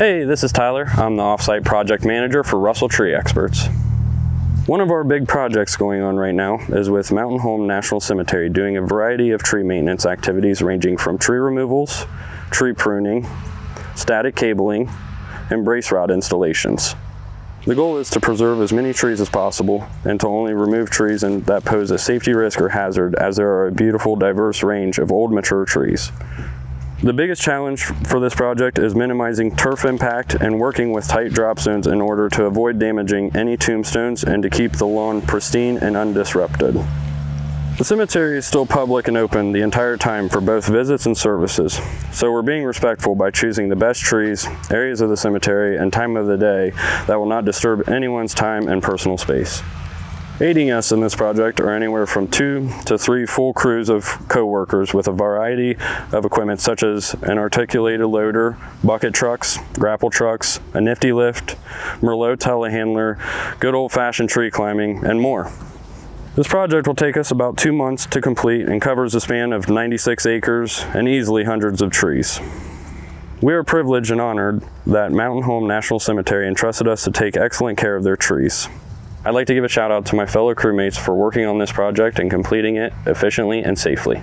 Hey, this is Tyler. I'm the offsite project manager for Russell Tree Experts. One of our big projects going on right now is with Mountain Home National Cemetery doing a variety of tree maintenance activities ranging from tree removals, tree pruning, static cabling, and brace rod installations. The goal is to preserve as many trees as possible and to only remove trees that pose a safety risk or hazard, as there are a beautiful diverse range of old mature trees. The biggest challenge for this project is minimizing turf impact and working with tight drop zones in order to avoid damaging any tombstones and to keep the lawn pristine and undisrupted. The cemetery is still public and open the entire time for both visits and services, so we're being respectful by choosing the best trees, areas of the cemetery, and time of the day that will not disturb anyone's time and personal space. Aiding us in this project are anywhere from 2 to 3 full crews of co-workers with a variety of equipment such as an articulated loader, bucket trucks, grapple trucks, a Nifty Lift, Merlo telehandler, good old-fashioned tree climbing, and more. This project will take us about 2 months to complete and covers a span of 96 acres and easily hundreds of trees. We are privileged and honored that Mountain Home National Cemetery entrusted us to take excellent care of their trees. I'd like to give a shout out to my fellow crewmates for working on this project and completing it efficiently and safely.